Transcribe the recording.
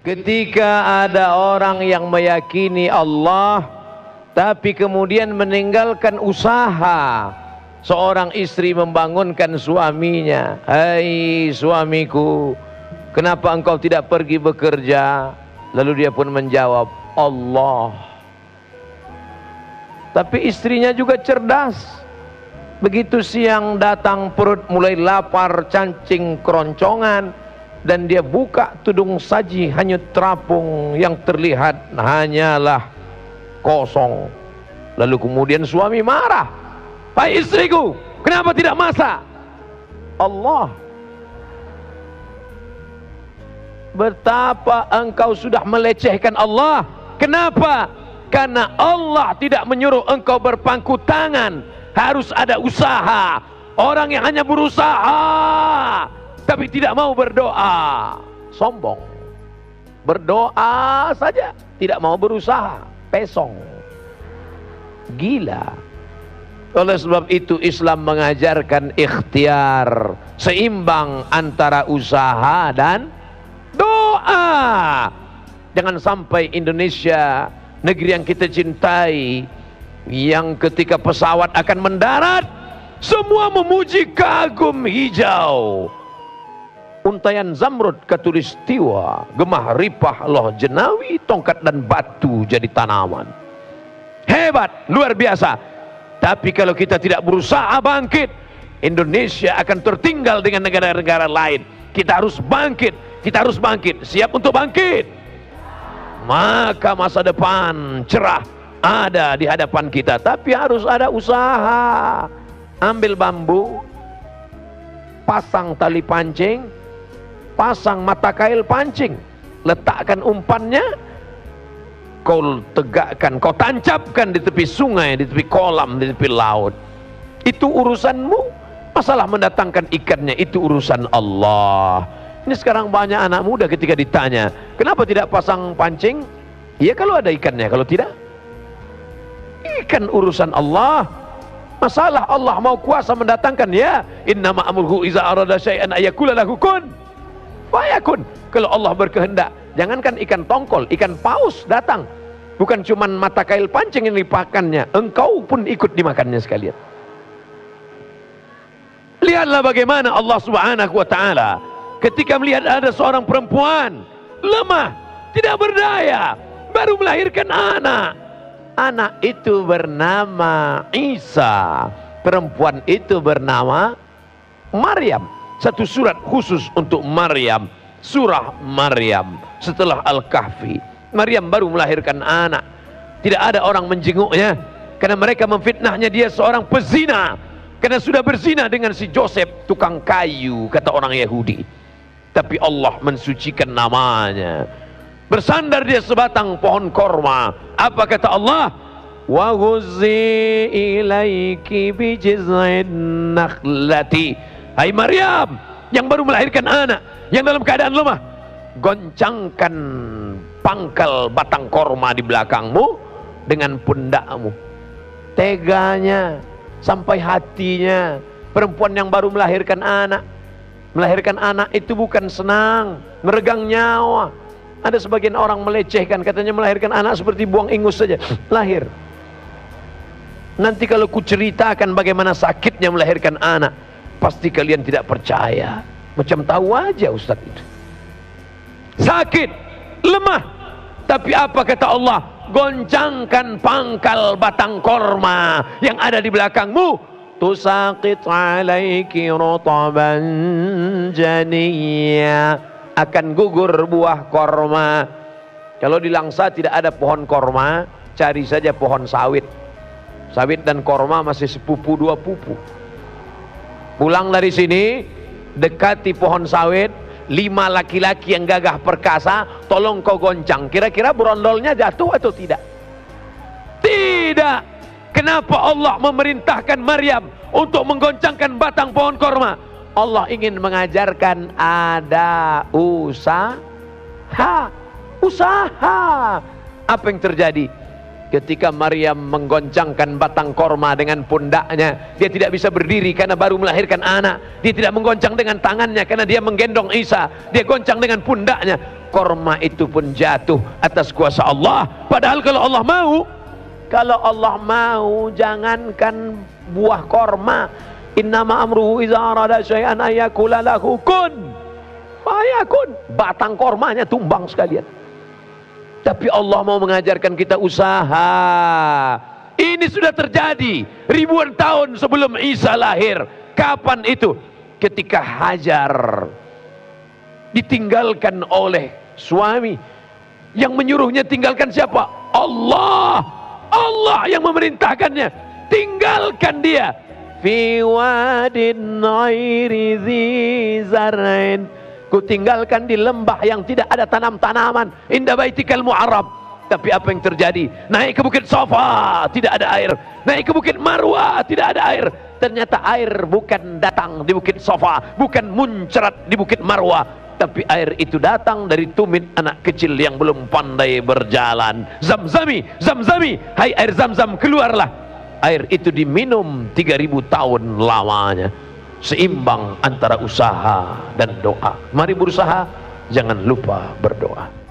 Ketika ada orang yang meyakini Allah tapi kemudian meninggalkan usaha, seorang istri membangunkan suaminya, "Hai suamiku, kenapa engkau tidak pergi bekerja?" Lalu dia pun menjawab, "Allah." Tapi istrinya juga cerdas. Begitu siang datang, perut mulai lapar, cacing keroncongan, dan dia buka tudung saji, hanyut terapung, yang terlihat hanyalah kosong. Lalu kemudian suami marah, "Hai istriku, kenapa tidak masak?" Allah, betapa engkau sudah melecehkan Allah. Kenapa? Karena Allah tidak menyuruh engkau berpangku tangan. Harus ada usaha. Orang yang hanya berusaha tapi tidak mau berdoa, sombong. Berdoa saja, tidak mau berusaha, pesong, gila. Oleh sebab itu Islam mengajarkan ikhtiar, seimbang antara usaha dan doa. Jangan sampai Indonesia, negeri yang kita cintai, yang ketika pesawat akan mendarat, semua memuji kagum hijau, untayan zamrud katulistiwa, gemah ripah loh jenawi, tongkat dan batu jadi tanaman. Hebat, luar biasa. Tapi kalau kita tidak berusaha bangkit, Indonesia akan tertinggal dengan negara-negara lain. Kita harus bangkit, kita harus bangkit. Siap untuk bangkit? Maka masa depan cerah ada di hadapan kita. Tapi harus ada usaha. Ambil bambu, pasang tali pancing, pasang mata kail pancing, letakkan umpannya, kau tegakkan, kau tancapkan di tepi sungai, di tepi kolam, di tepi laut. Itu urusanmu. Masalah mendatangkan ikannya itu urusan Allah. Ini sekarang banyak anak muda ketika ditanya, "Kenapa tidak pasang pancing?" Ya kalau ada ikannya, kalau tidak, ikan urusan Allah. Masalah Allah mau kuasa mendatangkan, ya innama amruhu iza arada syai'an ayakula lahu kun fayakun. Kalau Allah berkehendak, jangankan ikan tongkol, ikan paus datang, bukan cuman mata kail pancing yang dipakannya, engkau pun ikut dimakannya sekalian. Lihatlah bagaimana Allah Subhanahu wa ta'ala ketika melihat ada seorang perempuan lemah, tidak berdaya, baru melahirkan anak. Anak itu bernama Isa, perempuan itu bernama Maryam. Satu surat khusus untuk Maryam, surah Maryam. Setelah Al-Kahfi, Maryam baru melahirkan anak. Tidak ada orang menjenguknya karena mereka memfitnahnya dia seorang pezina, karena sudah berzina dengan si Joseph, tukang kayu, kata orang Yahudi. Tapi Allah mensucikan namanya. Bersandar dia sebatang pohon korma. Apa kata Allah? Wa ghuzzi ilaiki bi jiz'in nakhlati. Hai Maryam yang baru melahirkan anak, yang dalam keadaan lemah, goncangkan pangkal batang korma di belakangmu dengan pundakmu. Teganya sampai hatinya perempuan yang baru melahirkan anak. Melahirkan anak itu bukan senang, meregang nyawa. Ada sebagian orang melecehkan, katanya melahirkan anak seperti buang ingus saja. Lahir. Nanti kalau ku ceritakan bagaimana sakitnya melahirkan anak, pasti kalian tidak percaya. Macam tahu aja Ustaz itu. Sakit, lemah. Tapi apa kata Allah? Goncangkan pangkal batang korma yang ada di belakangmu. Tusaqit alaiki rutaban janiyya. Akan gugur buah korma. Kalau di Langsa tidak ada pohon korma, cari saja pohon sawit. Sawit dan korma masih sepupu dua pupu. Pulang dari sini, dekati pohon sawit, 5 laki-laki yang gagah perkasa, tolong kau goncang. Kira-kira berondolnya jatuh atau tidak? Tidak. Kenapa Allah memerintahkan Maryam untuk menggoncangkan batang pohon korma? Allah ingin mengajarkan ada usaha. Apa yang terjadi? Ketika Maryam menggoncangkan batang korma dengan pundaknya, dia tidak bisa berdiri karena baru melahirkan anak. Dia tidak menggoncang dengan tangannya karena dia menggendong Isa. Dia goncang dengan pundaknya. korma itu pun jatuh atas kuasa Allah. Padahal kalau Allah mau, jangankan buah korma, innama amruhu iza arada syai'an ayakula lahu kun fayakun, batang kormanya tumbang sekalian. Tapi Allah mau mengajarkan kita usaha. Ini sudah terjadi ribuan tahun sebelum Isa lahir. Kapan itu? Ketika Hajar ditinggalkan oleh suami. Yang menyuruhnya tinggalkan siapa? Allah. Allah yang memerintahkannya. Tinggalkan dia. Fi wadin ghairi dzi zar'in. Ku tinggalkan di lembah yang tidak ada tanam-tanaman. Inda baitikal mu'arrab. Tapi apa yang terjadi? Naik ke bukit Safa, tidak ada air. Naik ke bukit Marwah, tidak ada air. Ternyata air bukan datang di bukit Safa, bukan muncrat di bukit Marwah, tapi air itu datang dari tumit anak kecil yang belum pandai berjalan. Zamzami, Zamzami, hai air Zamzam, keluarlah. Air itu diminum 3000 tahun lamanya. Seimbang antara usaha dan doa. Mari berusaha, jangan lupa berdoa.